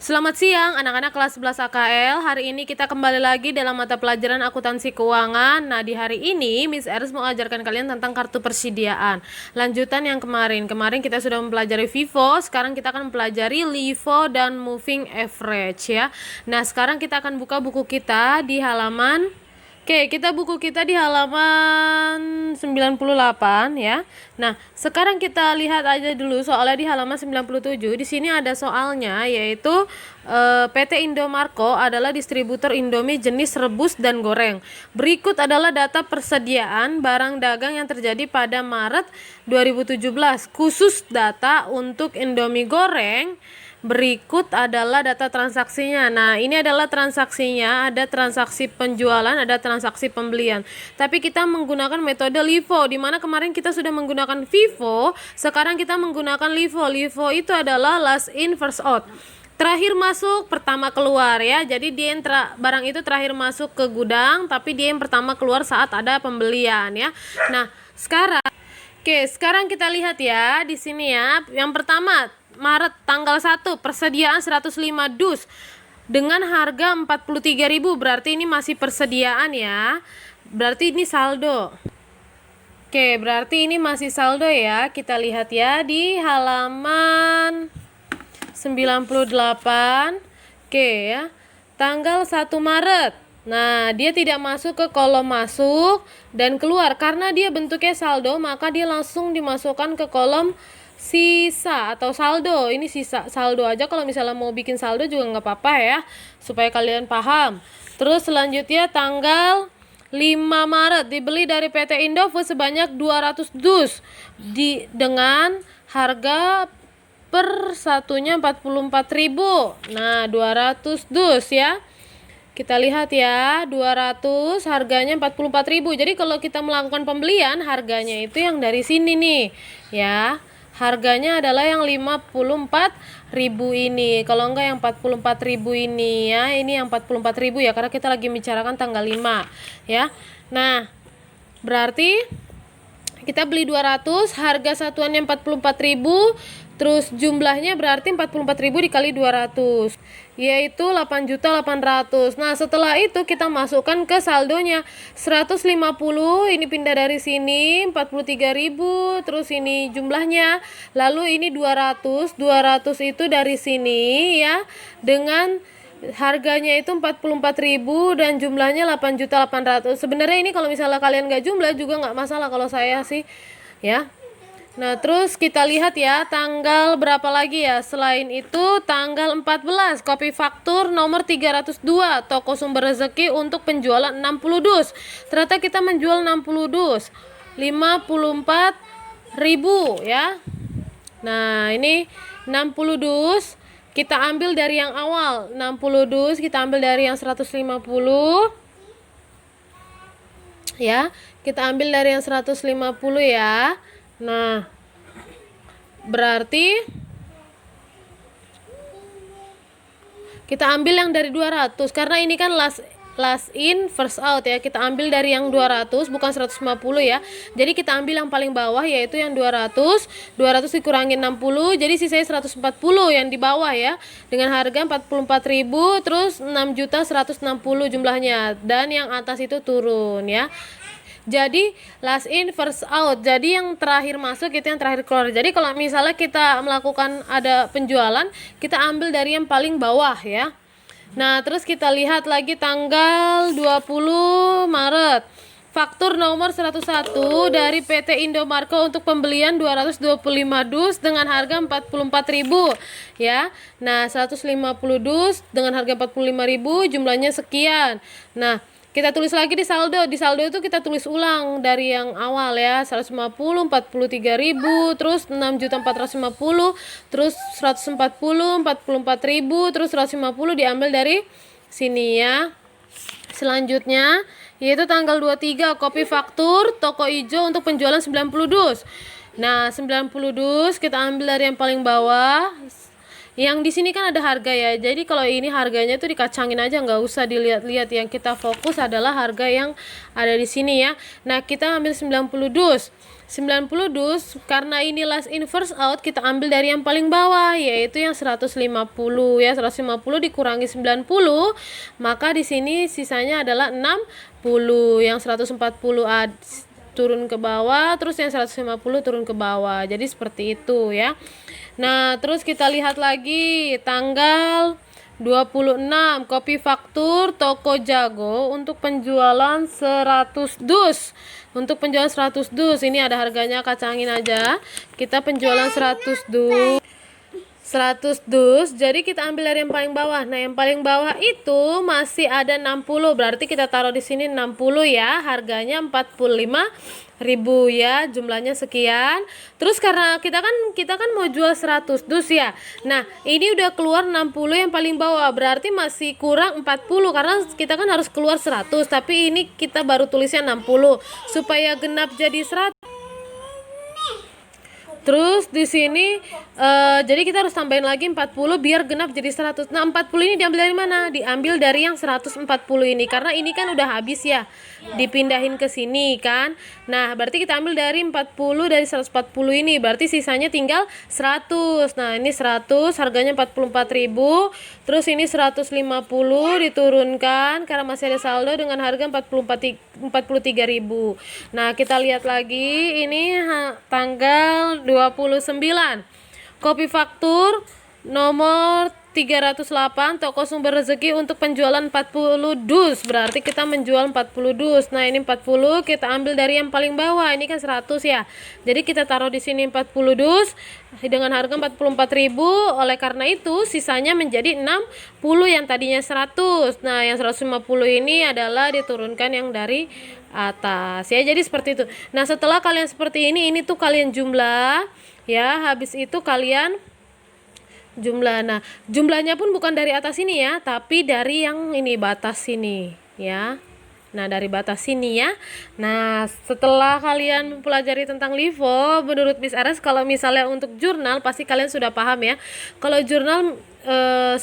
Selamat siang anak-anak kelas 11 AKL. Hari ini kita kembali lagi dalam mata pelajaran akuntansi keuangan. Nah, di hari ini Miss Eris mau ajarkan kalian tentang kartu persediaan. Lanjutan yang kemarin. Kemarin kita sudah mempelajari FIFO, sekarang kita akan mempelajari LIFO dan moving average ya. Nah, sekarang kita akan buka buku kita di halaman buku kita di halaman 98 ya. Nah, sekarang kita lihat aja dulu soalnya di halaman 97. Di sini ada soalnya yaitu PT Indomarko adalah distributor Indomie jenis rebus dan goreng. Berikut adalah data persediaan barang dagang yang terjadi pada Maret 2017. Khusus data untuk Indomie goreng. Berikut adalah data transaksinya. Nah, ini adalah transaksinya, ada transaksi penjualan, ada transaksi pembelian. Tapi kita menggunakan metode LIFO, di mana kemarin kita sudah menggunakan FIFO, sekarang kita menggunakan LIFO. LIFO itu adalah last in first out. Terakhir masuk, pertama keluar ya. Jadi dia yang barang itu terakhir masuk ke gudang, tapi dia yang pertama keluar saat ada pembelian ya. Nah, sekarang kita lihat ya di sini ya. Yang pertama Maret tanggal 1 persediaan 105 dus dengan harga 43.000, berarti ini masih persediaan ya. Berarti ini saldo. Berarti ini masih saldo ya. Kita lihat ya di halaman 98. Ya. Tanggal 1 Maret. Nah, dia tidak masuk ke kolom masuk dan keluar. Karena dia bentuknya saldo, maka dia langsung dimasukkan ke kolom sisa atau saldo. Ini sisa saldo aja, kalau misalnya mau bikin saldo juga nggak apa-apa ya, supaya kalian paham. Terus selanjutnya tanggal 5 Maret dibeli dari PT Indofood sebanyak 200 dus dengan harga per satunya 44.000. Nah, 200 dus ya. Kita lihat ya, 200 harganya 44.000. Jadi kalau kita melakukan pembelian, harganya itu yang dari sini nih ya. Harganya adalah yang 54.000 ini. Kalau enggak yang 44.000 ini ya. Ini yang 44.000 ya, karena kita lagi bicarakan tanggal 5 ya. Nah, berarti kita beli 200, harga satuannya 44.000, terus jumlahnya berarti 44.000 dikali 200, yaitu 8.800.000. Nah, setelah itu kita masukkan ke saldonya 150, ini pindah dari sini 43.000, terus ini jumlahnya. Lalu ini 200 itu dari sini ya, dengan harganya itu 44.000 dan jumlahnya 8.800.000. Sebenarnya ini kalau misalnya kalian nggak jumlah juga nggak masalah kalau saya sih ya. Nah, terus kita lihat ya tanggal berapa lagi ya. Selain itu tanggal 14 kopi faktur nomor 302 toko sumber rezeki untuk penjualan 60 dus. Ternyata kita menjual 60 dus 54.000 ya. Nah, ini 60 dus kita ambil dari yang awal, 60 dus kita ambil dari yang 150 ya. Kita ambil dari yang 150 ya. Nah, berarti kita ambil yang dari 200 karena ini kan last in first out ya. Kita ambil dari yang 200 bukan 150 ya. Jadi kita ambil yang paling bawah yaitu yang 200 dikurangi 60, jadi sisanya 140 yang di bawah ya, dengan harga 44.000, terus 6.160 jumlahnya, dan yang atas itu turun ya. Jadi last in first out, jadi yang terakhir masuk itu yang terakhir keluar. Jadi kalau misalnya kita melakukan ada penjualan, kita ambil dari yang paling bawah ya. Nah, terus kita lihat lagi tanggal 20 Maret. Faktur nomor 101 dari PT Indomarko untuk pembelian 225 dus dengan harga 44.000 ya. Nah, 150 dus dengan harga 45.000, jumlahnya sekian. Nah, kita tulis lagi di saldo. Di saldo itu kita tulis ulang dari yang awal ya. 150, 43.000, terus 6.450, terus 140, 44.000, terus 150 diambil dari sini ya. Selanjutnya yaitu tanggal 23 kopi faktur toko ijo untuk penjualan 90 dus. Nah, 90 dus kita ambil dari yang paling bawah Yang di sini kan ada harga ya. Jadi kalau ini harganya tuh dikacangin aja, nggak usah dilihat-lihat. Yang kita fokus adalah harga yang ada di sini ya. Nah, kita ambil 90 dus. 90 dus karena ini last in first out, kita ambil dari yang paling bawah yaitu yang 150 ya. 150 dikurangi 90, maka di sini sisanya adalah 60. Yang 140 turun ke bawah, terus yang 150 turun ke bawah. Jadi seperti itu ya. Nah, terus kita lihat lagi tanggal 26 kopi faktur Toko Jago untuk penjualan 100 dus. Untuk penjualan 100 dus ini ada harganya, kacangin aja. Kita penjualan 100 dus. 100 dus, jadi kita ambil dari yang paling bawah. Nah, yang paling bawah itu masih ada 60, berarti kita taruh di sini 60 ya. Harganya 45.000 ya, jumlahnya sekian. Terus karena kita kan mau jual 100 dus ya. Nah, ini udah keluar 60 yang paling bawah, berarti masih kurang 40 karena kita kan harus keluar 100, tapi ini kita baru tulisnya 60 supaya genap jadi 100. Terus di sini jadi kita harus tambahin lagi 40 biar genap jadi 100. Nah, 40 ini diambil dari mana? Diambil dari yang 140 ini karena ini kan udah habis ya. Dipindahin ke sini kan. Nah, berarti kita ambil dari 40 dari 140 ini. Berarti sisanya tinggal 100. Nah, ini 100 harganya 44.000. Terus ini 150 diturunkan karena masih ada saldo dengan harga 43.000. Nah, kita lihat lagi ini tanggal 29. Kopi faktur nomor 308 Toko Sumber Rezeki untuk penjualan 40 dus. Berarti kita menjual 40 dus. Nah, ini 40 kita ambil dari yang paling bawah. Ini kan 100 ya. Jadi kita taruh di sini 40 dus dengan harga 44.000. Oleh karena itu sisanya menjadi 60 yang tadinya 100. Nah, yang 150 ini adalah diturunkan yang dari atas ya. Jadi seperti itu. Nah, setelah kalian seperti ini tuh kalian jumlah ya. Habis itu kalian jumlah. Nah, jumlahnya pun bukan dari atas ini ya, tapi dari yang ini batas sini ya. Nah, dari batas sini ya. Nah, setelah kalian mempelajari tentang LIFO, menurut Miss Ares kalau misalnya untuk jurnal pasti kalian sudah paham ya. Kalau jurnal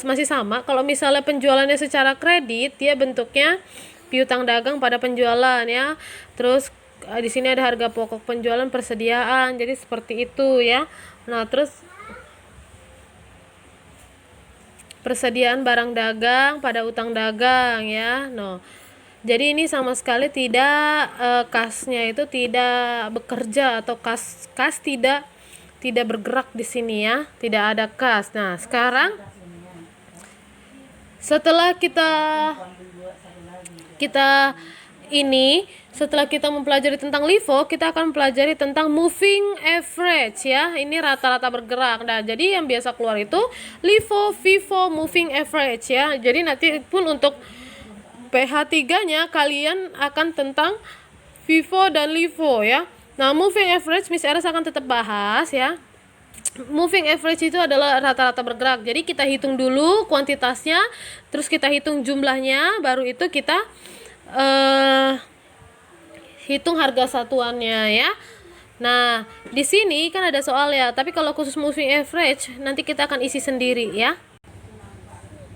masih sama. Kalau misalnya penjualannya secara kredit, dia bentuknya piutang dagang pada penjualan ya. Terus di sini ada harga pokok penjualan persediaan. Jadi seperti itu ya. Nah, terus persediaan barang dagang pada utang dagang ya. No. Jadi ini sama sekali tidak kasnya itu tidak bekerja atau kas tidak bergerak di sini ya. Tidak ada kas. Nah, sekarang setelah setelah kita mempelajari tentang LIFO, kita akan mempelajari tentang moving average ya. Ini rata-rata bergerak. Nah, jadi yang biasa keluar itu LIFO, FIFO, moving average ya. Jadi nanti pun untuk PH3-nya kalian akan tentang FIFO dan LIFO ya. Nah, moving average Miss Eras akan tetap bahas ya. Moving average itu adalah rata-rata bergerak. Jadi kita hitung dulu kuantitasnya, terus kita hitung jumlahnya, baru itu kita hitung harga satuannya ya. Nah, di sini kan ada soal ya, tapi kalau khusus moving average nanti kita akan isi sendiri ya.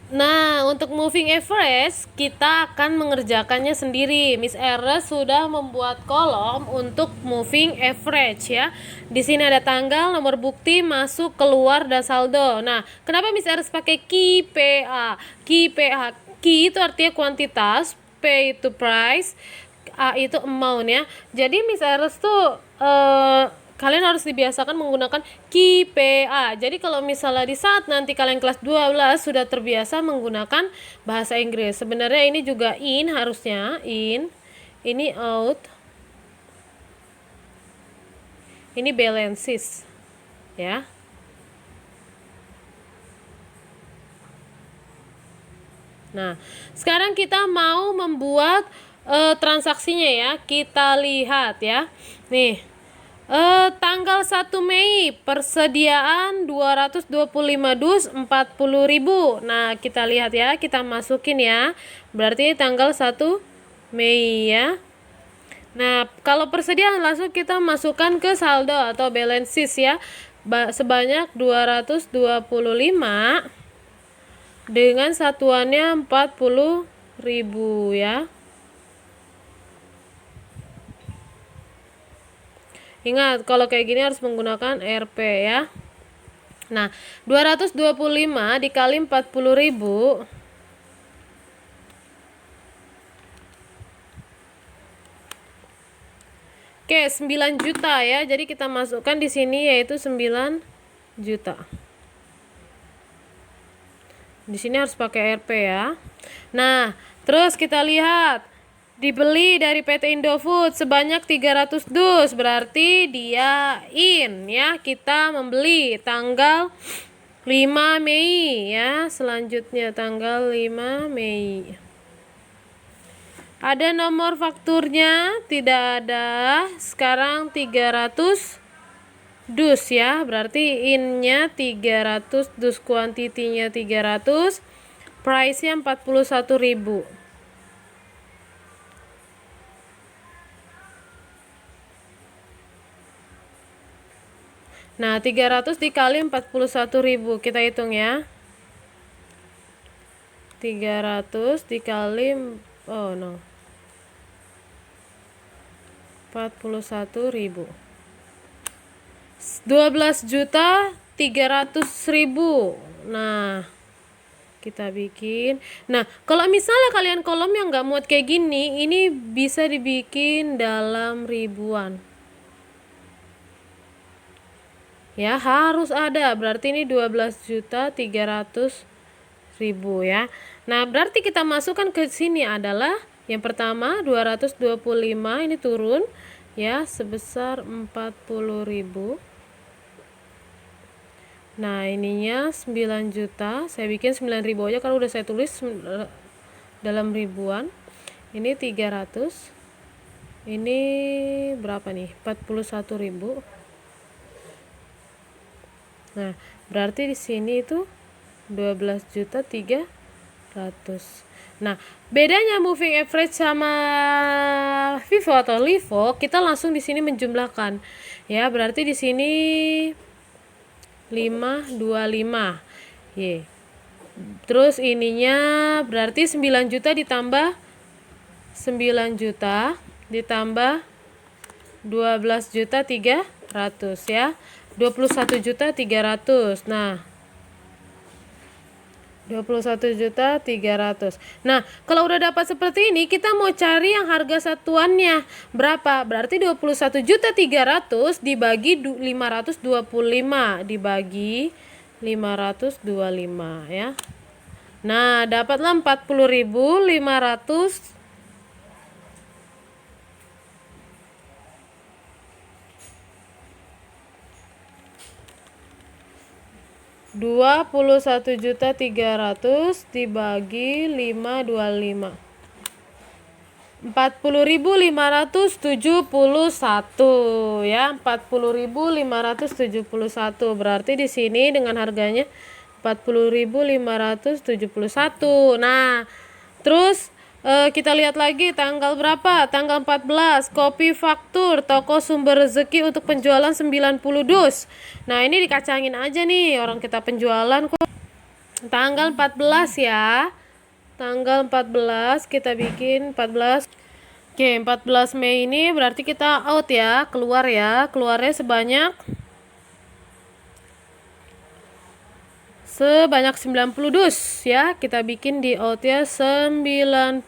Nah, untuk moving average kita akan mengerjakannya sendiri. Miss Eres sudah membuat kolom untuk moving average ya. Di sini ada tanggal, nomor bukti, masuk, keluar, dan saldo. Nah, kenapa Miss Eres pakai KPA? KPA, K itu artinya kuantitas, P itu price, A itu amount ya. Jadi Miss Eres tuh kalian harus dibiasakan menggunakan KPA. Jadi kalau misalnya di saat nanti kalian kelas 12 sudah terbiasa menggunakan bahasa Inggris. Sebenarnya ini juga in harusnya, in. Ini out. Ini balances. Ya. Nah, sekarang kita mau membuat transaksinya ya. Kita lihat ya. Nih. Tanggal 1 Mei persediaan 225 dus 40.000. Nah, kita lihat ya, kita masukin ya. Berarti tanggal 1 Mei ya. Nah, kalau persediaan langsung kita masukkan ke saldo atau balances ya. sebanyak 225 dengan satuannya 40.000 ya. Ingat, kalau kayak gini harus menggunakan Rp ya. Nah, 225 dikali 40.000 oke, 9 juta ya. Jadi kita masukkan di sini yaitu 9 juta. Di sini harus pakai Rp ya. Nah, terus kita lihat dibeli dari PT Indofood sebanyak 300 dus, berarti dia in ya. Kita membeli tanggal 5 Mei ya. Selanjutnya tanggal 5 Mei. Ada nomor fakturnya? Tidak ada. Sekarang 300 dus ya. Berarti in-nya 300, dus kuantitinya 300, price-nya 41.000. Nah, 300 dikali 41.000. Kita hitung ya. 300 dikali 41.000. 12.300.000. Nah, kita bikin. Nah, kalau misalnya kalian kolom yang nggak muat kayak gini, ini bisa dibikin dalam ribuan. Ya, harus ada. Berarti ini 12.300.000 ya. Nah, berarti kita masukkan ke sini adalah yang pertama 225 ini turun ya sebesar 40.000. Nah, ininya 9 juta. Saya bikin 9.000 aja kalau udah saya tulis dalam ribuan. Ini 300. Ini berapa nih? 41.000. Nah, berarti di sini itu 12.300.000. Nah, bedanya moving average sama FIFO atau LIFO, kita langsung di sini menjumlahkan. Ya, berarti di sini 525. Y. Terus ininya berarti 9 juta ditambah 9 juta ditambah 12.300 ya. 21.300. Nah, 21.300. Nah, kalau udah dapat seperti ini, kita mau cari yang harga satuannya berapa? Berarti 21.300 dibagi 525 dibagi 525 ya. Nah, dapatlah 40.500. 21.300 dibagi 525. 40.571 ya. 40.571. Berarti di sini dengan harganya 40.571. Nah, terus kita lihat lagi tanggal berapa? Tanggal 14, kopi faktur toko sumber rezeki untuk penjualan 90 dus. Nah, ini dikacangin aja nih, orang kita penjualan kok. Tanggal 14 ya. Tanggal 14 kita bikin 14. Oke, 14 Mei ini berarti kita out ya, keluar ya. Keluarnya sebanyak 90 dus ya. Kita bikin di out ya 90.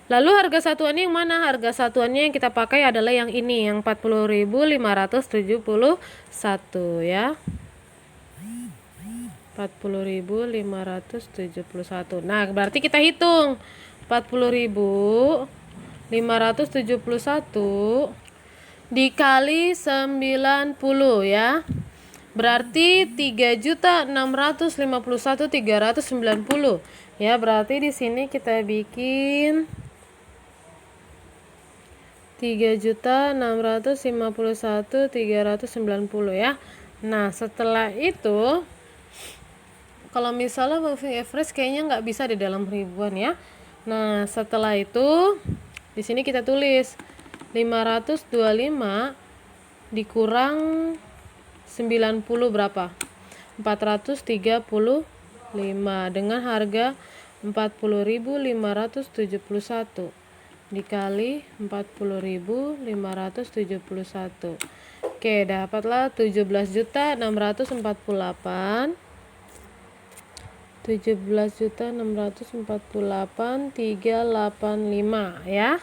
Lalu harga satuannya yang mana? Harga satuannya yang kita pakai adalah yang ini, yang 40.571 ya. 40.571. Nah, berarti kita hitung 40.571 dikali 90 ya. Berarti 3.651.390 ya. Berarti di sini kita bikin 3.651.390 ya. Nah, setelah itu kalau misalnya moving average kayaknya nggak bisa di dalam ribuan ya. Nah, setelah itu di sini kita tulis 525 dikurang 90 berapa? 435 dengan harga 40.571 dikali 40.571. Oke, dapatlah 17.648 385 ya.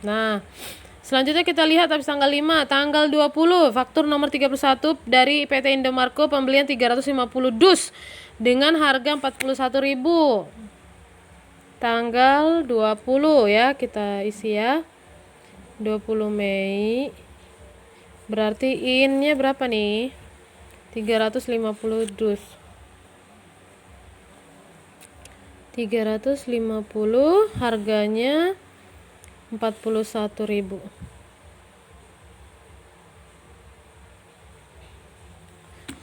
Nah, selanjutnya kita lihat habis tanggal 5, tanggal 20, faktur nomor 31 dari PT Indomarko pembelian 350 dus dengan harga 41.000. Tanggal 20 ya, kita isi ya. 20 Mei. Berarti in-nya berapa nih? 350 dus. 350 harganya 41.000.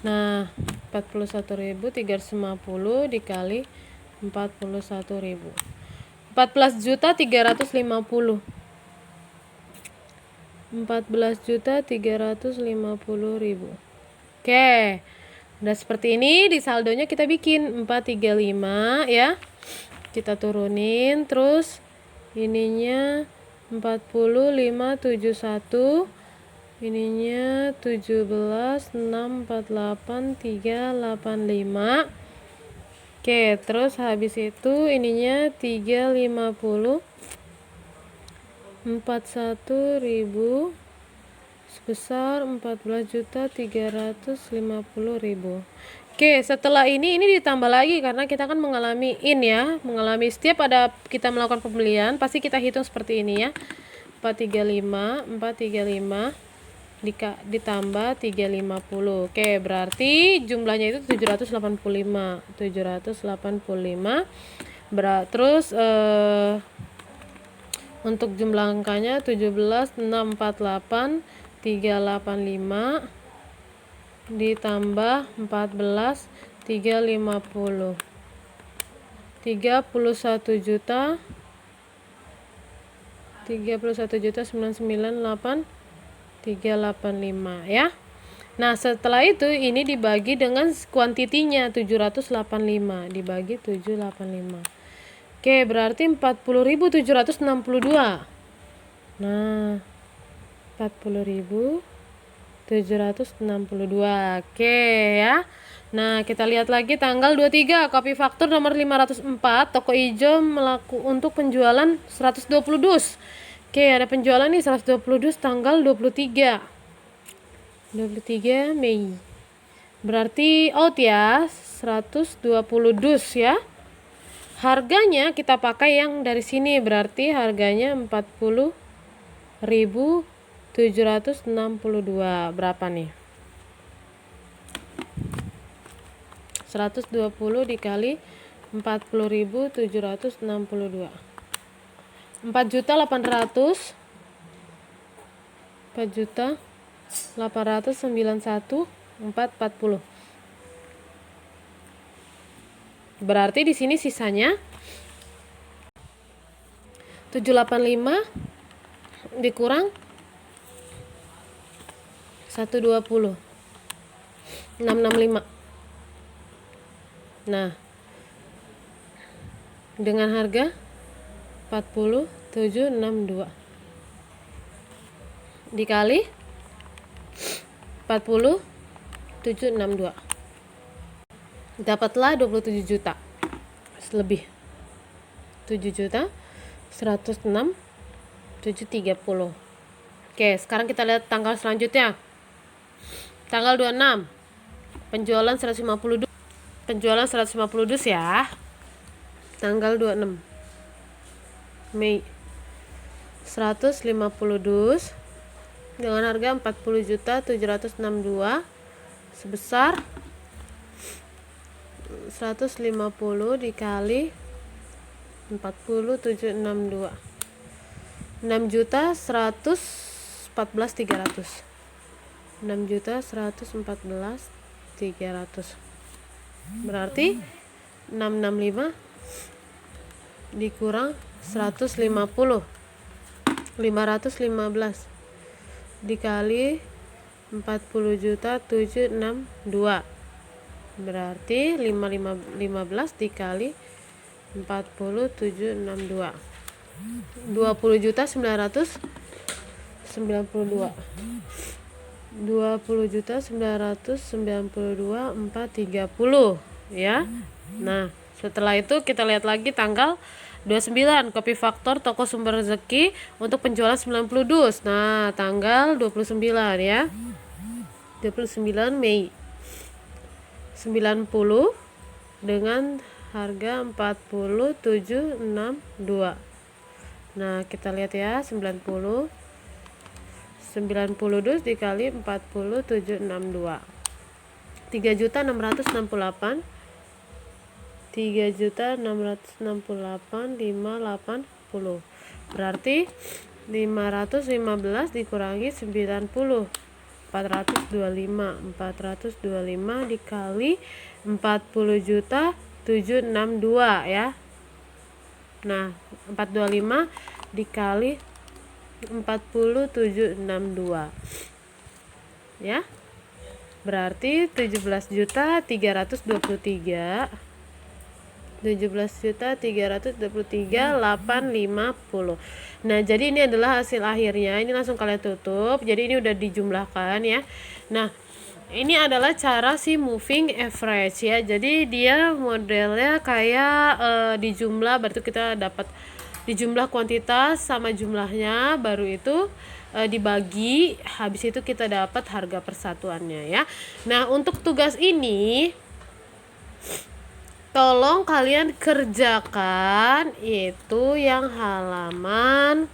Nah, 41.350 dikali 41.000. 14.350. 14.350.000. Oke. Udah seperti ini, di saldonya kita bikin 435 ya. Kita turunin, terus ininya 40.571, ininya 17.648.385. Oke, terus habis itu ininya 350 41.000 sebesar 14.350.000. Oke, setelah ini ditambah lagi karena kita kan mengalami mengalami setiap ada kita melakukan pembelian pasti kita hitung seperti ini ya. 435 ditambah 350. Oke, berarti jumlahnya itu 785. Terus untuk jumlah angkanya 17.648.385 ditambah 14.350. 31.998.385 ya. Nah, setelah itu ini dibagi dengan kuantitinya 785 dibagi 785. Oke, berarti 40.762. Nah, 40.762. Oke ya. Nah, kita lihat lagi tanggal 23, kopi faktur nomor 504, toko ijo untuk penjualan 120 dus. Oke, ada penjualan nih 120 dus tanggal 23 Mei. Berarti out ya, 120 dus ya. Harganya kita pakai yang dari sini, berarti harganya 40.762. Berapa nih? 120 dikali 40.762. 4.800. 4.891.440. Berarti di sini sisanya 785 dikurang 120. 665. Nah, dengan harga 40.762 dikali 40.762 dapatlah 27 juta lebih. 7.106.730. Oke, sekarang kita lihat tanggal selanjutnya. Tanggal 26 penjualan 150 dus. Penjualan 150 dus ya. Tanggal 26 Mei 150 dus dengan harga 40.762 sebesar 150 dikali 40.762. 6.114.300. 6.114.300. Berarti 665 dikurang 150. 515 dikali 40.762. Berarti 15 dikali 40.762. 20.992. 20.992.430 ya. Nah, setelah itu kita lihat lagi tanggal 29, kopi faktor toko sumber rezeki untuk penjualan 90 dus. Nah, tanggal 29 ya. 29 Mei. 90 dengan harga 40.762. Nah, kita lihat ya, 90 dus dikali 40.762. 3.668. 3.668.580. Berarti 515 dikurangi 90. 425 dikali 40.762 ya. Nah, 425 dikali 40.762 ya. Berarti 17.323.850. Nah, jadi ini adalah hasil akhirnya. Ini langsung kalian tutup. Jadi ini udah dijumlahkan ya. Nah, ini adalah cara si moving average ya. Jadi dia modelnya kayak dijumlah, berarti kita dapat dijumlah kuantitas sama jumlahnya, baru itu dibagi, habis itu kita dapat harga persatuannya ya. Nah, untuk tugas ini tolong kalian kerjakan itu yang halaman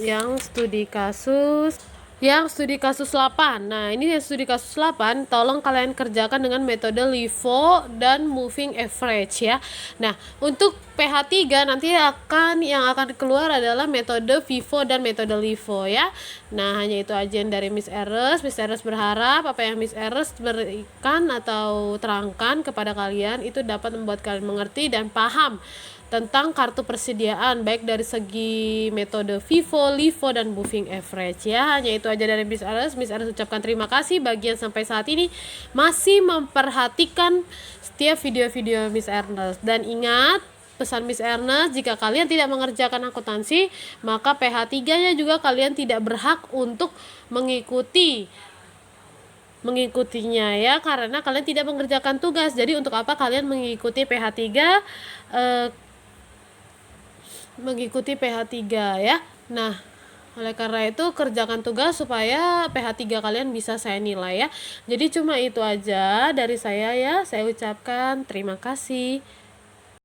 yang studi kasus 8. Nah, ini yang studi kasus 8, tolong kalian kerjakan dengan metode LIFO dan moving average ya. Nah, untuk PH3 nanti yang akan keluar adalah metode FIFO dan metode LIFO ya. Nah, hanya itu aja dari Miss Eres. Miss Eres berharap apa yang Miss Eres berikan atau terangkan kepada kalian itu dapat membuat kalian mengerti dan paham tentang kartu persediaan, baik dari segi metode FIFO, LIFO, dan moving average ya. Hanya itu aja dari Miss Eres. Miss Eres ucapkan terima kasih bagi yang sampai saat ini masih memperhatikan setiap video-video Miss Ernest. Dan ingat pesan Miss Ernest, jika kalian tidak mengerjakan akuntansi, maka PH3-nya juga kalian tidak berhak untuk mengikutinya ya, karena kalian tidak mengerjakan tugas. Jadi untuk apa kalian mengikuti PH3 ya. Nah, oleh karena itu kerjakan tugas supaya PH3 kalian bisa saya nilai ya. Jadi cuma itu aja dari saya ya. Saya ucapkan terima kasih.